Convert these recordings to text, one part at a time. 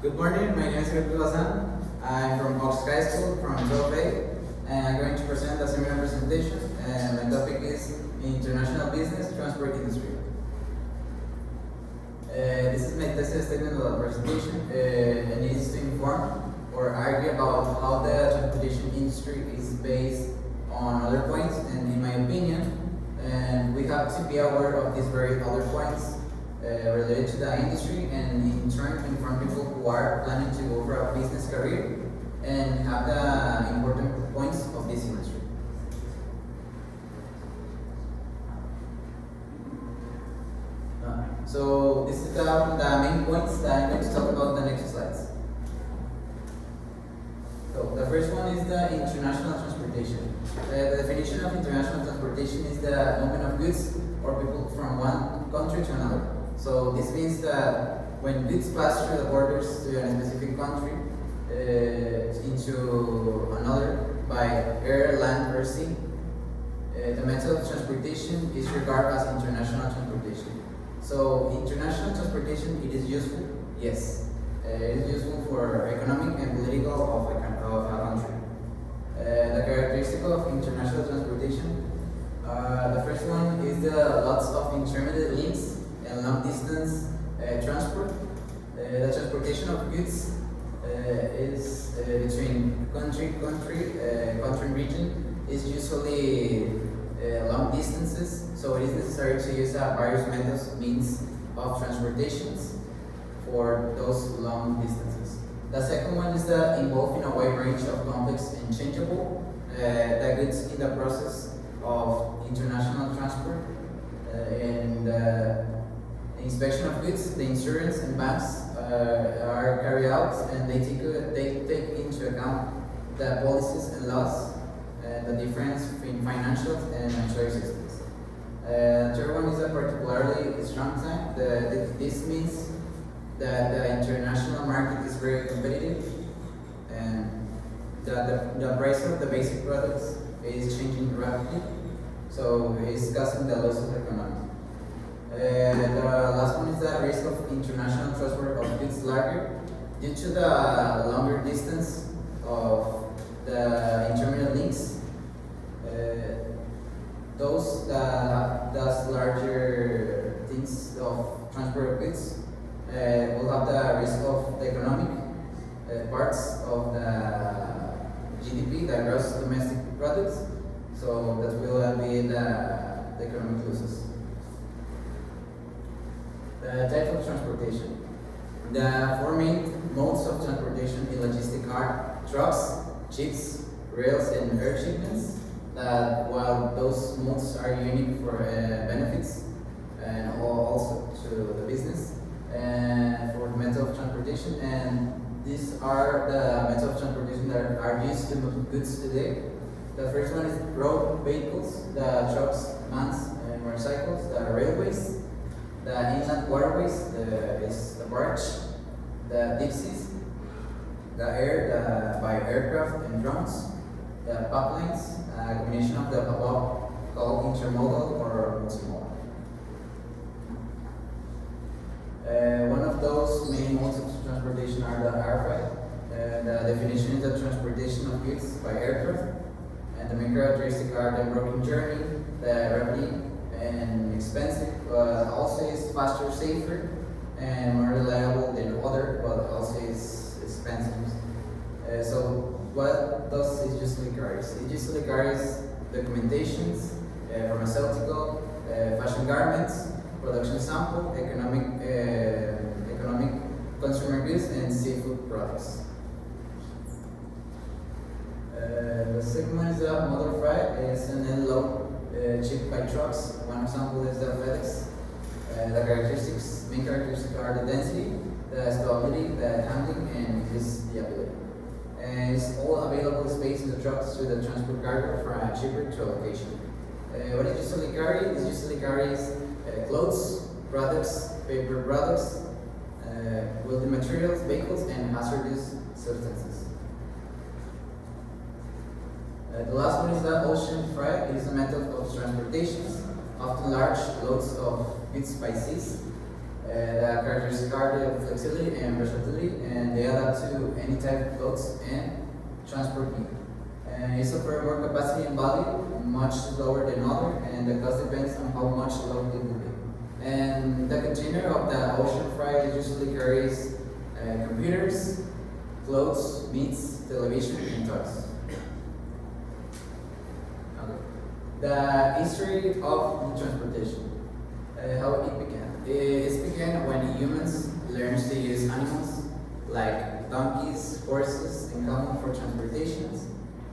Good morning, my name is Felipe Bazan. I'm from Ox High School from 12A, and I'm going to present a seminar presentation. And my topic is International Business Transport Industry. This is my thesis statement of the presentation, and it is to inform or argue about how the transportation industry is based on other points, and in my opinion, and we have to be aware of these very other points related to the industry, and in turn inform people who are planning to go for a business career and have the important points of this industry. So this is the main points that I'm going to talk about in the next slides. So the first one is the international transportation. The definition of international transportation is the movement of goods or people from one country to another. So this means that when goods pass through the borders to a specific country into another by air, land, or sea, the method of transportation is regarded as international transportation. So international transportation, it is useful, yes. It is useful for economic and political of a country. The characteristic of international transportation, the first one is the lots of intermediate links and long distance transport. The transportation of goods is between country and region is usually long distances, so it is necessary to use various means of transportations for those long distances. The second one is the involving a wide range of complex and changeable the goods in the process of international transport, and inspection of goods, the insurance and banks are carried out, and they take into account the policies and laws, the difference between financial and monetary systems. Third one is a particularly strong time. This means that the international market is very competitive, and the price of the basic products is changing rapidly, so it's causing the loss of economy. The last one is the risk of international transport of goods larger due to the longer distance of the intermediate links. Those larger things of transport of goods will have the risk of the economic parts of the GDP, the gross domestic products. So that will be the economic losses. The type of transportation. The four main modes of transportation in logistics are trucks, ships, rails, and air shipments. While those modes are unique for benefits and also to the business and for the method of transportation, and these are the methods of transportation that are used to move goods today. The first one is road vehicles, the trucks, vans, and motorcycles, the railways, the inland waterways, is the barge, the deep seas, the air, by aircraft and drones, the pipelines, a combination of the above called intermodal or multimodal. One of those main modes of transportation are the air freight. The definition is the transportation of goods by aircraft, and the main characteristics are the broken journey, the rapidly and expensive, but also is faster, safer, and more reliable than other, but also is expensive. So what does it usually carries? It usually carries documentations, pharmaceutical, fashion garments, production sample, economic consumer goods, and seafood products. The second one is the model freight. It's an unload shipped by trucks. One example is the FedEx. The main characteristics are the density, the stability, the handling, and the ability. And it's all available space in the trucks to the transport cargo from a shipper to a location. What it usually carries? It usually carries clothes, products, paper products, building materials, vehicles, and hazardous substances. The last one is the ocean freight. It is a method of transportation, often large loads of goods by seas. The characteristics are the flexibility and versatility, and they adapt to any type of goods and transport need. And it's offer more capacity and value, much lower than other, and the cost depends on how much load it will be. And the container of the ocean freight usually carries computers, clothes, meats, television, and toys. Okay. The history of the transportation, how it began. It began when humans learned to use animals like donkeys, horses, and camels for transportations.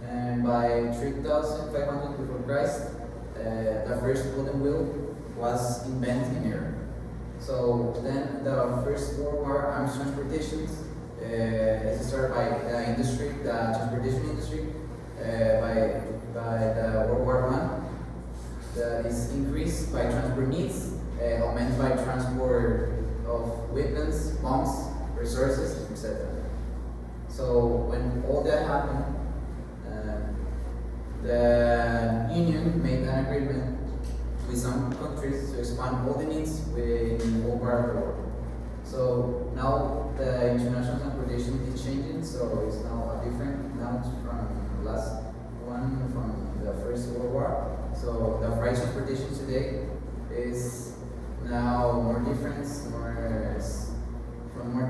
And by 3500 before Christ, the first wooden wheel was invented in Europe. So then the First World War arms transportations is started by the industry, the transportation industry, by the World War I. That is increased by transport needs, augmented by transport of weapons, bombs, resources, etc. So when all that happened, the Union made an agreement with some countries to expand all the needs in all part of the world. So now the international transportation is changing, so it's now a different, now it's from the last one from the First World War. So the freight transportation today is now more different,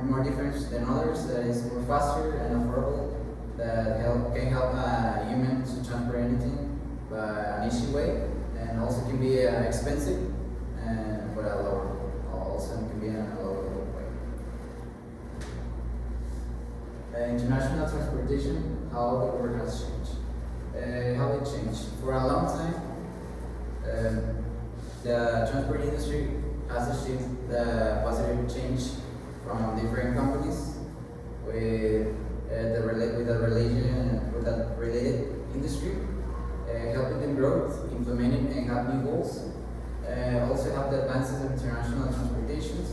more different than others. That is more faster and affordable. That can help a human to transport anything by an easy way, and also can be expensive, and but a lower, also can be in a lower way. International transportation, how the world has changed. How it changed for a long time. The transport industry has achieved the positive change from different companies with the related industry, helping them grow, implementing and have new goals. Also have the advances of international transportations.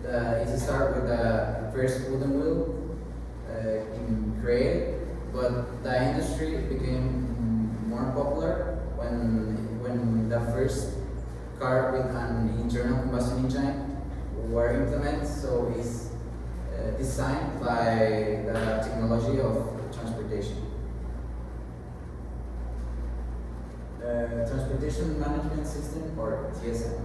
It started with the first wooden wheel created, but the industry became more popular when the first car with an internal combustion engine were implemented. So it's designed by the technology of transportation. Transportation Management System, or TSM.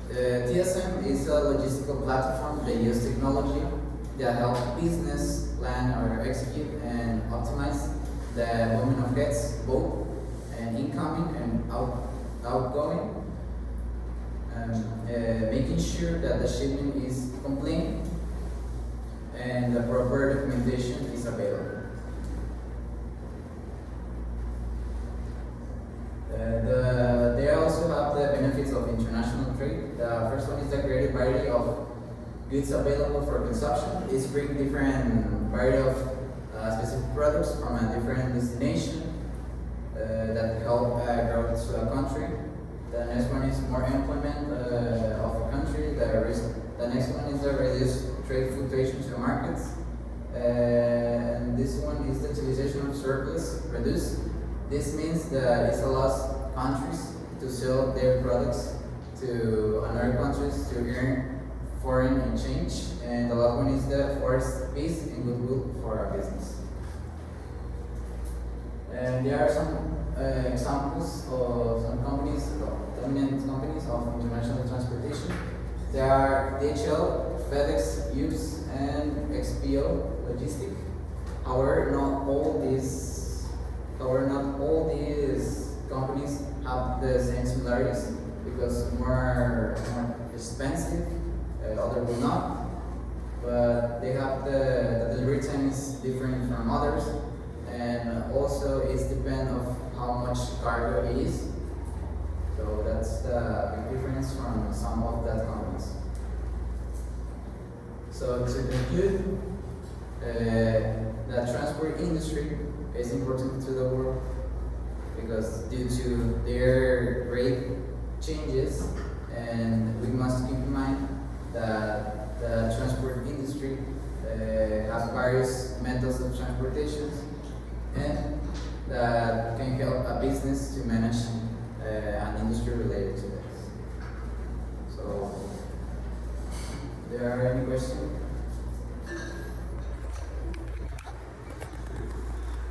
TSM is a logistical platform that uses technology that helps business plan or execute and optimize the movement of goods, both and incoming and outgoing, making sure that the shipment is complete and the proper documentation is available. They also have the benefits of international trade. The first one is the greater variety of goods available for consumption. It's bring different variety of specific products from a different destination that help grow to a country. The next one is more employment of a country. The next one is the reduced trade fluctuations to markets. And this one is the utilization of surplus reduced. This means that it allows countries to sell their products to other countries to earn foreign exchange. And the last one is the forest peace and goodwill for our business. And there are some examples of some companies, dominant companies of international transportation. There are DHL, FedEx, UPS, and XPO Logistic. However, not all these companies have the same similarities because more expensive, others will not. But they have the delivery time is different from others, and also it's depend of how much cargo it is. So that's the big difference from some of that companies. So to conclude, the transport industry is important to the world because due to their great changes, and we must keep in mind that the transport industry has various methods of transportation and that can help a business to manage an industry related to this. So There are any questions?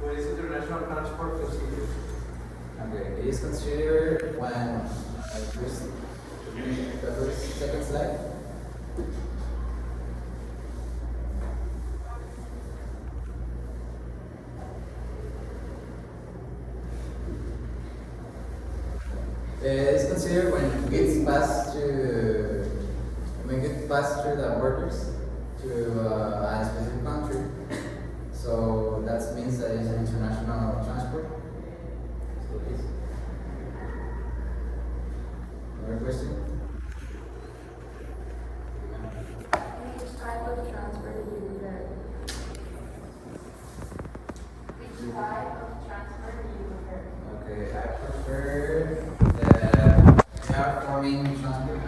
What is international transport considered? Okay, it is considered when the first second slide. It's considered when goods pass through the borders to a specific country. So that means that it's international transport. So please. Another question? Which type of transport do you prefer? Which type of transport do you prefer? Okay, I prefer the airforming transport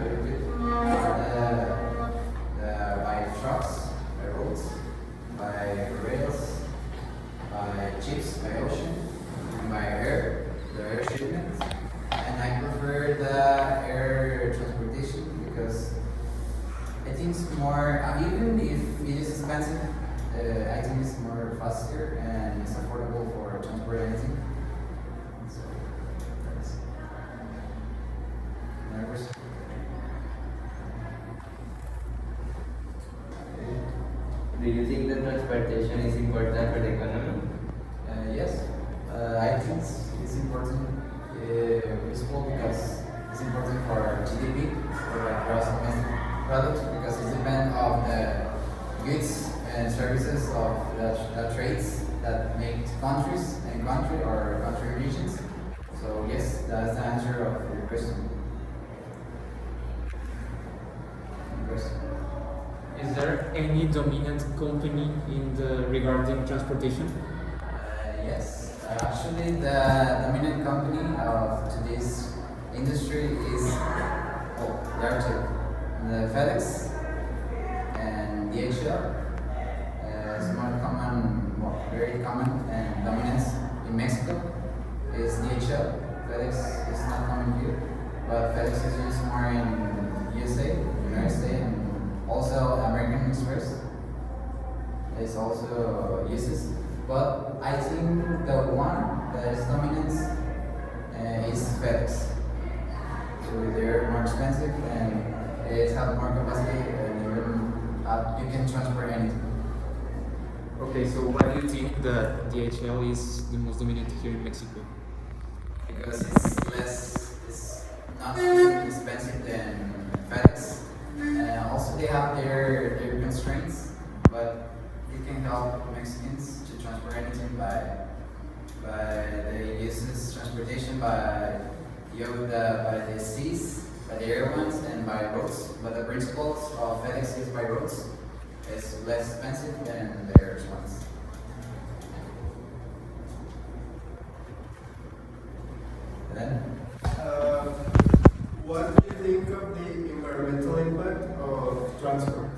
by trucks, by roads, by rails, by ships, by ocean, and by air, the air shipment. And I prefer the air transportation because I think it's more, even if it is expensive, I think it's more faster and it's affordable for transport anything. So, that's another question. Do you think that transportation is important for the economy? Yes, I think it's important, principle because it's important for GDP, for the gross domestic product, because it depends on the goods and services of the trades that make countries and country or country regions. So yes, that's the answer of your question. Is there any dominant company in the regarding transportation? Yes, actually the dominant company of today's industry is, there are two, the FedEx and DHL. It's more common, very common and dominant in Mexico is DHL. FedEx is not common here, but FedEx is used more in USA, United States, and also American Express is also uses. But I think the one that is dominant is FedEx. So they're more expensive and it has more capacity and you can transport anything. Okay, so why do you think that DHL is the most dominant here in Mexico? Because it's not too expensive than FedEx. Also they have their constraints, but it can help Mexicans to transport anything by they use this transportation by the seas, by the air ones, and by roads. But the principles of FedEx is by roads. It's less expensive than the air ones. Then What do you think of the environmental impact of transport?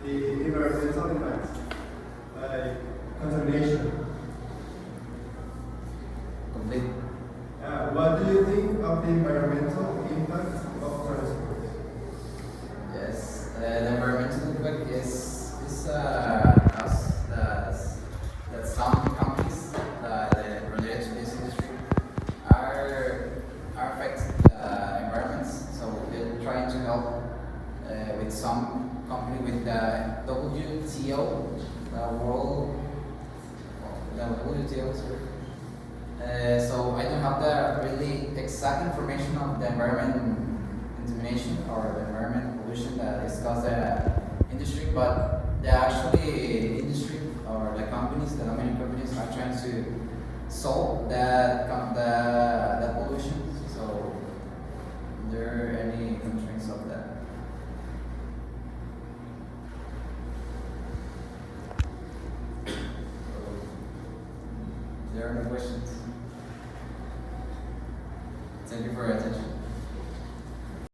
The environmental impact, like contamination. complete. What do you think of the environmental impact of transport? Yes, the environmental impact is us that some companies related to this industry are affecting the environments. So they're trying to help with some company with the WTO, the WTO. Sorry. So I don't have the really exact information of the environment contamination or the environment pollution that is caused the industry, but the actually industry or the companies, the dominant companies, are trying to solve that pollution. So there are any constraints of that. There are no questions. Thank you for your attention.